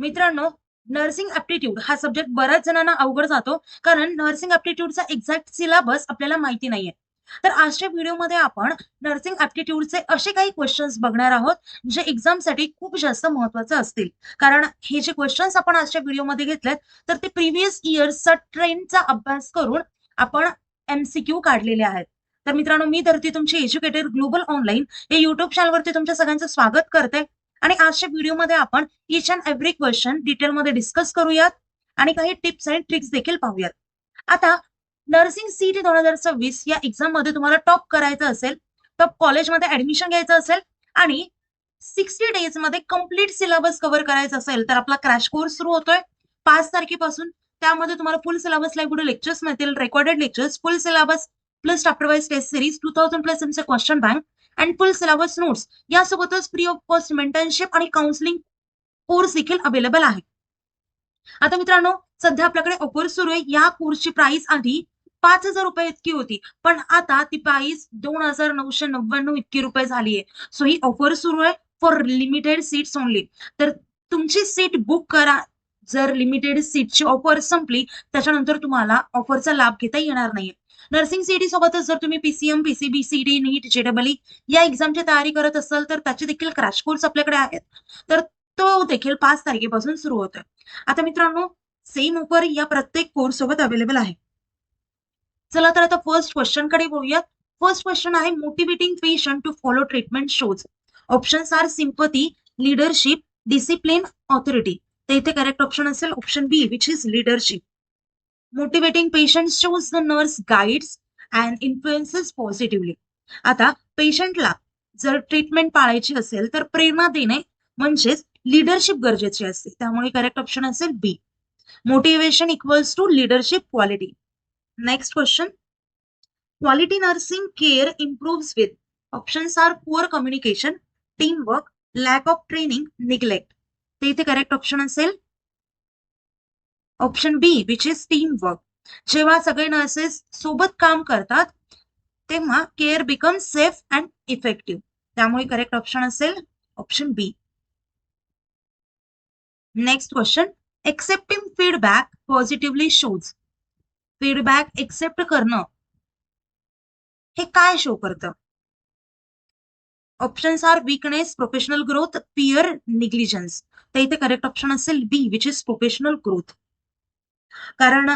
मित्रांनो, nursing aptitude हा subject बऱ्याच जणांना अवघड जातो, कारण नर्सिंग ॲप्टिट्यूडचा एक्झॅक्ट सिलेबस आपल्याला माहिती नाहीये. तर आजच्या व्हिडिओमध्ये आपण नर्सिंग ॲप्टिट्यूडचे असे काही क्वेश्चन्स बघणार आहोत, जे एक्झामसाठी खूप जास्त महत्त्वाचे असतील. कारण हे जे क्वेश्चन्स आपण आजच्या व्हिडिओमध्ये घेतलेत, तर ते प्रिव्हियस इयर्सचा ट्रेंडचा अभ्यास करून आपण एमसीक्यू काढलेले आहेत. तर मित्रांनो, मी धरती तुमची एज्युकेटेड ग्लोबल ऑनलाईन हे युट्यूब चॅनलवरती तुमच्या सगळ्यांचं स्वागत करते. आणि आजच्या व्हिडिओमध्ये आपण ईच अँड एव्हरी क्वेश्चन डिटेलमध्ये डिस्कस करूयात आणि काही टिप्स आणि ट्रिक्स देखील पाहूयात. आता नर्सिंग सीईटी 2026 या एक्झाम मध्ये तुम्हाला टॉप करायचं असेल, टॉप कॉलेजमध्ये ऍडमिशन घ्यायचं असेल आणि 60 डेज मध्ये कम्प्लीट सिलेबस कव्हर करायचा असेल, तर आपला क्रॅश कोर्स सुरू होतोय 5 तारखेपासून. त्यामध्ये तुम्हाला फुल सिलेबस लाईव्ह लेक्चर्स मिळतील, recorded lectures, full syllabus plus chapter wise test series, 2000 plus एमचे question bank and full syllabus notes. यासोबतच फ्री ऑफ कॉस्ट मेंटरशिप आणि काउन्सिलिंग कोर्स देखील अवेलेबल आहे. आता मित्रांनो, सध्या आपल्याकडे ऑफर सुरू आहे. या कोर्सची प्राइस आधी 5,000 रुपये इतकी होती, पण आता ती प्राइस 2,999 इतकी रुपये झाली आहे. सो ही ऑफर सुरू आहे फॉर लिमिटेड सीट्स ओनली. तर तुमची सीट बुक करा. जर लिमिटेड सीटची ऑफर संपली, त्याच्यानंतर तुम्हाला ऑफरचा लाभ घेता येणार नाहीये. नर्सिंग सीईटी सोबतच जर तुम्ही पीसीएम, पीसीबी, सीडी, नीट, जेडबलई या एक्झामची तयारी करत असाल, तर त्याचे देखील क्रॅश कोर्स आपल्याकडे आहेत. तर तो देखील 5 तारखेपासून सुरू होतोय. आता मित्रांनो, सेम ऑफर या प्रत्येक कोर्स सोबत अवेलेबल आहे. चला तर आता फर्स्ट क्वेश्चन कडे बोलूयात. फर्स्ट क्वेश्चन आहे, motivating patient to follow treatment shows. Options are sympathy, leadership, discipline, authority. तर इथे करेक्ट ऑप्शन असेल option B, which is leadership. Motivating patient shows the nurse guides and influences positively. आता पेशंटला जर treatment पाळायची असेल, तर प्रेरणा देणे म्हणजेच लीडरशिप गरजेची असते. त्यामुळे करेक्ट ऑप्शन असेल B. Motivation equals to leadership quality. Next question, quality nursing care improves with. Options are poor communication, team work, lack of training, neglect. ते इथे करेक्ट ऑप्शन असेल option B, which is team work. जेव्हा सगळे nurses सोबत काम करतात, तेव्हा care become safe and effective. त्यामुळे करेक्ट ऑप्शन असेल option B. Next question, accepting feedback positively shows. Feedback accept करणं हे काय शो करतं? Options R weakness, professional growth, peer, negligence. तर इथे करेक्ट ऑप्शन असेल B, which is professional growth. कारण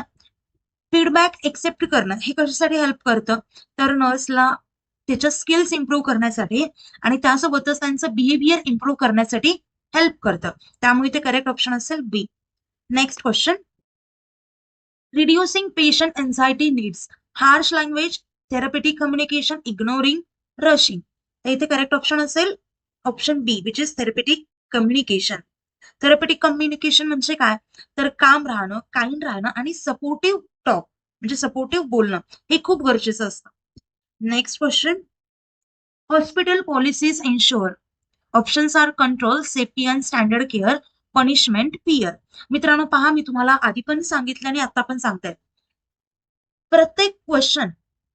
फीडबॅक एक्सेप्ट करणं हे कशासाठी हेल्प करतं, तर नर्सला त्याच्या स्किल्स इम्प्रूव्ह करण्यासाठी आणि त्यासोबतच त्यांचं बिहेवियर इम्प्रूव्ह करण्यासाठी हेल्प करतं. त्यामुळे ते करेक्ट ऑप्शन असेल B. Next question, reducing patient anxiety needs, harsh language, therapeutic communication, ignoring, rushing. तर इथे करेक्ट ऑप्शन असेल option B, which is therapeutic communication. Therapeutic communication म्हणजे काय, तर काम राहणं, काइंड राहणं आणि सपोर्टिव्ह टॉक म्हणजे सपोर्टिव्ह बोलणं हे खूप गरजेचं असतं. Next question, hospital policies ensure. Options are control, safety and standard care, punishment, peer. मित्रांनो पहा, मी तुम्हाला आधी पण सांगितलं आणि आता पण सांगते, प्रत्येक क्वेश्चन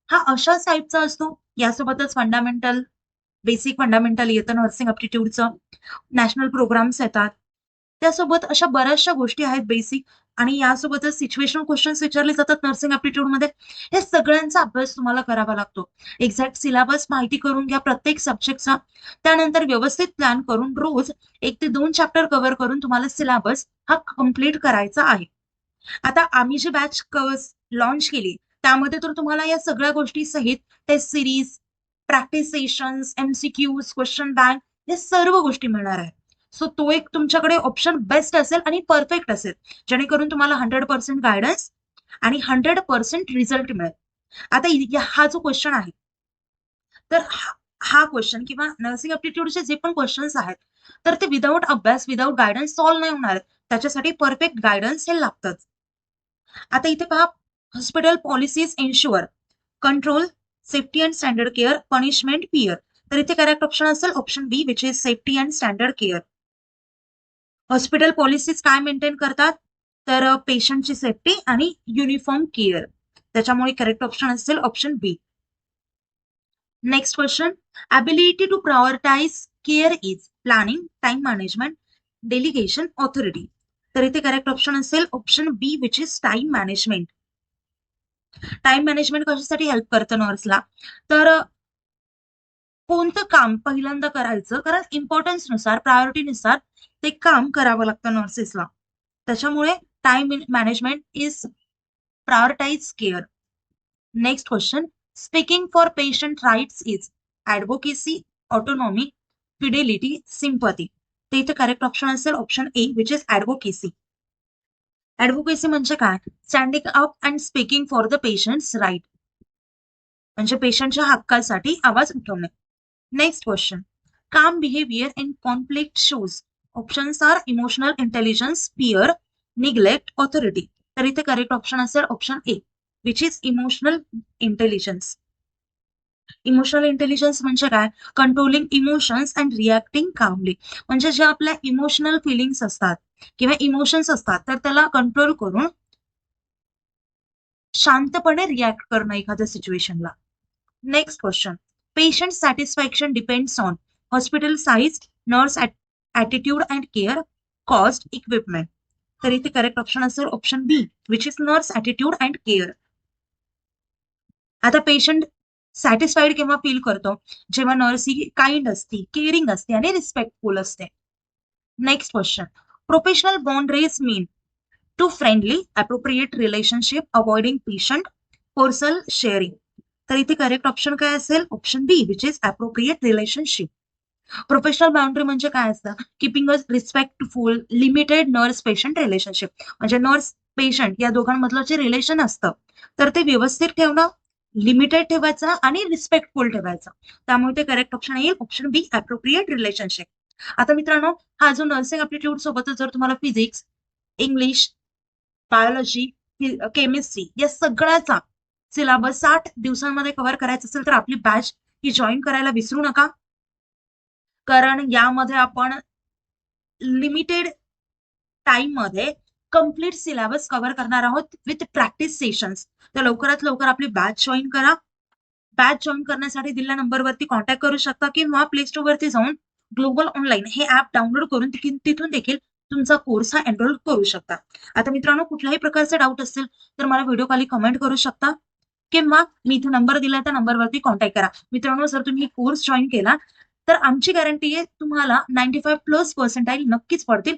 हा अशाच टाईपचा असतो. यासोबतच फंडामेंटल, बेसिक फंडामेंटल येतं नर्सिंग अप्टिट्यूडचं, नॅशनल प्रोग्राम्स येतात, त्यासोबत अशा बऱ्याचशा गोष्टी आहेत बेसिक, आणि यासोबतच सिच्युएशनल क्वेश्चन्स विचारले जातात नर्सिंग मध्ये. हे सगळ्यांचा अभ्यास तुम्हाला करावा लागतो. एक्झॅक्ट सिलेबस माहिती करून घ्या प्रत्येक सब्जेक्टचा. त्यानंतर व्यवस्थित प्लॅन करून रोज 1 ते 2 चॅप्टर कव्हर करून तुम्हाला सिलेबस हा कम्प्लीट करायचा आहे. आता आम्ही जी बॅच लॉन्च केली, त्यामध्ये तर तुम्हाला या सगळ्या गोष्टी सहित test series, practice sessions, MCQs, question bank हे सर्व गोष्टी मिळणार आहेत. सो तो एक तुमच्याकडे ऑप्शन बेस्ट असेल आणि परफेक्ट असेल, जेणेकरून तुम्हाला 100% गायडन्स आणि 100% रिझल्ट मिळेल. आता हा जो क्वेश्चन आहे, तर हा क्वेश्चन किंवा नर्सिंग अप्टिट्यूडचे जे पण क्वेश्चन्स आहेत, तर ते विदाऊट अभ्यास, विदाऊट गायडन्स सॉल्व्ह नाही होणार. त्याच्यासाठी परफेक्ट गायडन्स हे लागतंच. आता इथे पहा, hospital policies ensure, control, safety and standard care, punishment, peer. तर इथे करेक्ट ऑप्शन असेल option B, which is safety and standard care. Hospital policies काय मेंटेन करतात, तर पेशंटची सेफ्टी आणि युनिफॉर्म केअर. त्याच्यामुळे करेक्ट ऑप्शन असेल option B. Next question, ability to prioritize care is planning, time management, delegation, authority. तर इथे करेक्ट ऑप्शन असेल option B which is time management. Time management कशासाठी हेल्प करतं नर्सला, तर कोणतं काम पहिल्यांदा करायचं, कारण इम्पॉर्टन्स नुसार प्रायोरिटीनुसार ते काम करावं लागतं नर्सेसला. त्याच्यामुळे time management is prioritize care. Next question, speaking for patient rights is advocacy, autonomy, fidelity, sympathy. ते इथे करेक्ट ऑप्शन असेल option A which is advocacy. Advocacy म्हणजे काय, standing up and speaking for the patients right, म्हणजे पेशंटच्या हक्कासाठी आवाज उठवणे. Next question, calm behaviour in conflict shows. Options are emotional intelligence, fear, neglect, authority. तर इथे करेक्ट ऑप्शन असेल option A which is emotional intelligence. Emotional intelligence म्हणजे काय, कंट्रोलिंग इमोशन्स अँड रिॲक्टिंग कामली, म्हणजे ज्या आपल्या इमोशनल फिलिंग्स असतात किंवा इमोशन्स असतात तर त्याला कंट्रोल करून शांतपणे रिॲक्ट करणं एखाद्या सिच्युएशनला. Next question, patient satisfaction depends on hospital size, nurse attitude and care, cost, equipment. तर इथे करेक्ट ऑप्शन असेल option B which is nurse attitude and care. आता पेशंट सॅटिस्फाईड केव्हा फील करतो, जेव्हा नर्स ही काइंड असते, केअरिंग असते आणि रिस्पेक्टफुल असते. Next question, professional boundaries mean to friendly appropriate relationship, avoiding patient, personal sharing. तर इथे करेक्ट ऑप्शन काय असेल option B which is appropriate relationship. Professional boundary म्हणजे काय असतं, keeping a respectful limited nurse patient relationship, म्हणजे nurse patient या दोघांमधलं जे रिलेशन असतं तर ते व्यवस्थित ठेवणं, लिमिटेड ठेवायचं आणि रिस्पेक्टफुल ठेवायचं. त्यामुळे ते करेक्ट ऑप्शन येईल ऑप्शन बी अप्रोप्रिएट रिलेशनशिप. आता मित्रांनो, हा जो नर्सिंग अप्टिट्यूड सोबतच जर तुम्हाला फिजिक्स, इंग्लिश, बायोलॉजी, केमिस्ट्री या सगळ्याचा सिलेबस 60 दिवसांमध्ये कव्हर करायचा असेल तर आपली बॅच ही जॉईन करायला विसरू नका, कारण यामध्ये आपण लिमिटेड टाइम मध्ये कम्प्लीट सिलेबस कव्हर करणार आहोत विथ प्रॅक्टिस सेशन्स. तर लवकरात लवकर आपली बॅच जॉईन करा. बॅच जॉईन करण्यासाठी दिलेल्या नंबरवरती कॉन्टॅक्ट करू शकता किंवा प्ले स्टोर वरती जाऊन ग्लोबल ऑनलाईन हे ऍप डाउनलोड करून तिथून देखील तुमचा कोर्स हा एनरोल करू शकता. आता मित्रांनो, कुठल्याही प्रकारचे डाऊट असतील तर मला व्हिडिओ खाली कमेंट करू शकता किंवा मी इथे नंबर दिला त्या नंबरवरती कॉन्टॅक्ट करा. मित्रांनो, जर तुम्ही कोर्स जॉईन केला तर आमची गॅरंटी आहे तुम्हाला 95+ नक्कीच पडतील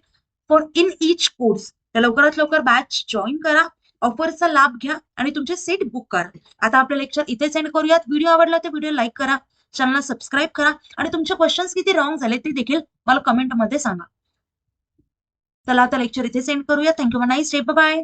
फॉर इन इच कोर्स. तर लवकरात लवकर बॅच जॉईन करा, ऑफरचा लाभ घ्या आणि तुमचे सीट बुक करा. आता आपलं लेक्चर इथे सेंड करूयात. व्हिडिओ आवडला तर व्हिडिओ लाईक करा, चॅनलला सबस्क्राईब करा आणि तुमचे क्वेश्चन्स किती रॉंग झाले ते देखील मला कमेंटमध्ये सांगा. चला आता लेक्चर इथे सेंड करूया. Thank you, nice day, bye.